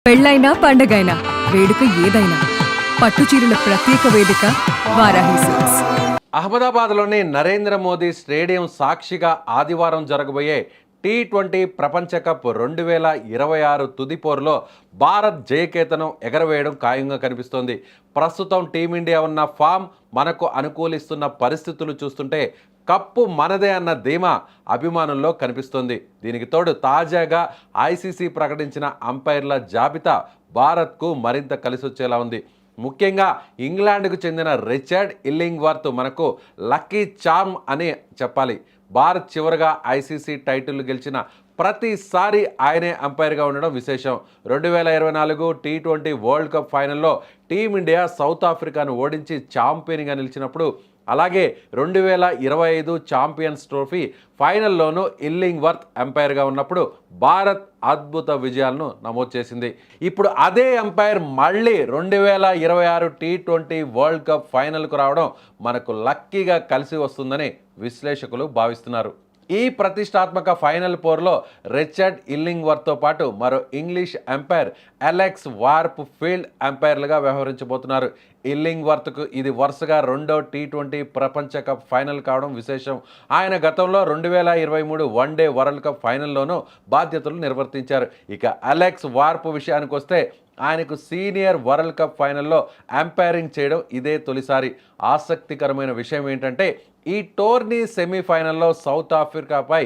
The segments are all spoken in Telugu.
పెళ్ళైనా పండగైనా వేడుక ఏదైనా పట్టుచీరల ప్రత్యేక వేదిక వారాహి సిల్క్స్. అహ్మదాబాద్లోని నరేంద్ర మోదీ స్టేడియం సాక్షిగా ఆదివారం జరగబోయే T20 ప్రపంచ కప్ 2026 తుది పోరులో భారత్ జయకేతనం ఎగరవేయడం ఖాయంగా కనిపిస్తోంది. ప్రస్తుతం టీమిండియా ఉన్న ఫామ్ మనకు అనుకూలిస్తున్న పరిస్థితులు చూస్తుంటే కప్పు మనదే అన్న ధీమా అభిమానుల్లో కనిపిస్తోంది. దీనికి తోడు తాజాగా ఐసీసీ ప్రకటించిన అంపైర్ల జాబితా భారత్కు మరింత కలిసొచ్చేలా ఉంది. ముఖ్యంగా ఇంగ్లాండ్కు చెందిన రిచర్డ్ ఇల్లింగ్వర్త్ మనకు లక్కీ చార్మ్ అని చెప్పాలి. భారత్ చివరగా ఐసీసీ టైటిల్ గెలిచిన ప్రతిసారి ఆయనే అంపైర్గా ఉండడం విశేషం. 2024 T20 వరల్డ్ కప్ ఫైనల్లో టీమిండియా సౌత్ ఆఫ్రికాను ఓడించి ఛాంపియన్గా నిలిచినప్పుడు, అలాగే 2025 ఛాంపియన్స్ ట్రోఫీ ఫైనల్లోనూ ఇల్లింగ్వర్త్ అంపైర్గా ఉన్నప్పుడు భారత్ అద్భుత విజయాలను నమోదు చేసింది. ఇప్పుడు అదే అంపైర్ మళ్ళీ 2026 T20 వరల్డ్ కప్ ఫైనల్కు రావడం మనకు లక్కీగా కలిసి వస్తుందని విశ్లేషకులు భావిస్తున్నారు. ఈ ప్రతిష్టాత్మక ఫైనల్ పోర్లో రిచర్డ్ ఇల్లింగ్వర్త్తో పాటు మరో English umpire Alex Wharf field అంపైర్లుగా వ్యవహరించబోతున్నారు. ఇల్లింగ్వర్త్కు ఇది వరుసగా రెండో T20 ప్రపంచ కప్ ఫైనల్ కావడం విశేషం. ఆయన గతంలో 2023 వన్డే వరల్డ్ కప్ ఫైనల్లోనూ బాధ్యతలు నిర్వర్తించారు. ఇక అలెక్స్ వార్ప్ విషయానికి వస్తే ఆయనకు సీనియర్ వరల్డ్ కప్ ఫైనల్లో అంపైరింగ్ చేయడం ఇదే తొలిసారి. ఆసక్తికరమైన విషయం ఏంటంటే ఈ టోర్నీ సెమీఫైనల్లో సౌత్ ఆఫ్రికాపై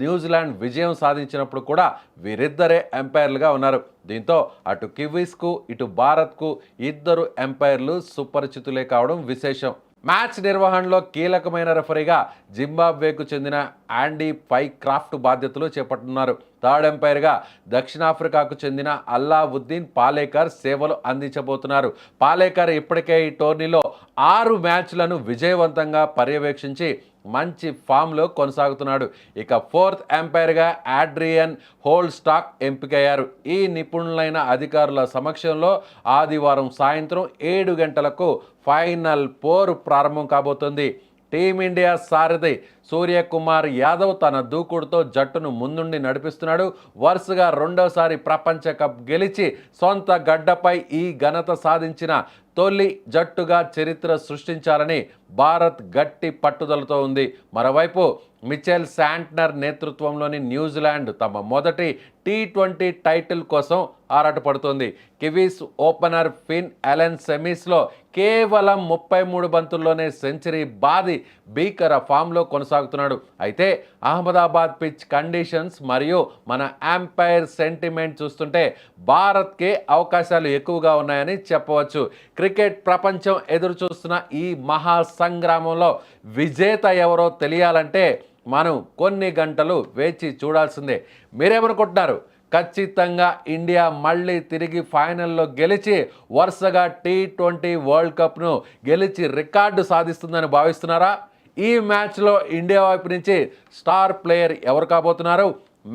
న్యూజిలాండ్ విజయం సాధించినప్పుడు కూడా వీరిద్దరే అంపైర్లుగా ఉన్నారు. దీంతో అటు కివీస్కు ఇటు భారత్కు ఇద్దరు అంపైర్లు సుపరిచితులే కావడం విశేషం. మ్యాచ్ నిర్వహణలో కీలకమైన రెఫరీగా జింబాబ్వేకు చెందిన యాండీ పైక్రాఫ్ట్ బాధ్యతలు చేపట్టున్నారు. థర్డ్ అంపైర్గా దక్షిణాఫ్రికాకు చెందిన అల్లావుద్దీన్ పాలేకర్ సేవలు అందించబోతున్నారు. పాలేకర్ ఇప్పటికే ఈ టోర్నీలో 6 మ్యాచ్లను విజయవంతంగా పర్యవేక్షించి మంచి ఫామ్లో కొనసాగుతున్నాడు. ఇక ఫోర్త్ అంపైర్గా ఆడ్రియన్ హోల్స్టాక్ ఎంపికయ్యారు. ఈ నిపుణులైన అధికారుల సమక్షంలో ఆదివారం సాయంత్రం 7 గంటలకు ఫైనల్ పోరు ప్రారంభం కాబోతుంది. టీమిండియా సారథి సూర్యకుమార్ యాదవ్ తన దూకుడుతో జట్టును ముందుండి నడిపిస్తున్నాడు. వరుసగా రెండోసారి ప్రపంచ కప్ గెలిచి సొంత గడ్డపై ఈ ఘనత సాధించిన తొలి జట్టుగా చరిత్ర సృష్టించాలని భారత్ గట్టి పట్టుదలతో ఉంది. మరోవైపు మిచెల్ శాంట్నర్ నేతృత్వంలోని న్యూజిలాండ్ తమ మొదటి T20 టైటిల్ కోసం ఆరాటపడుతోంది. కివీస్ ఓపెనర్ ఫిన్ అలెన్ సెమీస్లో కేవలం 33 బంతుల్లోనే సెంచరీ బాది భీకర ఫామ్లో కొనసాగుతున్నాడు. అయితే అహ్మదాబాద్ పిచ్ కండిషన్స్ మరియు మన అంపైర్ సెంటిమెంట్ చూస్తుంటే భారత్కే అవకాశాలు ఎక్కువగా ఉన్నాయని చెప్పవచ్చు. క్రికెట్ ప్రపంచం ఎదురు చూస్తున్న ఈ మహా సంగ్రామంలో విజేత ఎవరో తెలియాలంటే మనం కొన్ని గంటలు వేచి చూడాల్సిందే. మీరేమనుకుంటున్నారు? ఖచ్చితంగా ఇండియా మళ్ళీ తిరిగి ఫైనల్లో గెలిచి వరుసగా T20 వరల్డ్ కప్ను గెలిచి రికార్డు సాధిస్తుందని భావిస్తున్నారా? ఈ మ్యాచ్లో ఇండియా వైపు నుంచి స్టార్ ప్లేయర్ ఎవరు కాబోతున్నారు?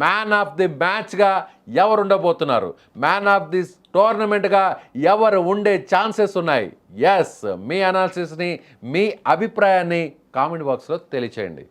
మ్యాన్ ఆఫ్ ది మ్యాచ్గా ఎవరు ఉండబోతున్నారు? మ్యాన్ ఆఫ్ ది టోర్నమెంట్గా ఎవరు ఉండే ఛాన్సెస్ ఉన్నాయి? ఎస్, మీ అనాలిసిస్ని, మీ అభిప్రాయాన్ని కామెంట్ బాక్స్లో తెలియచేయండి.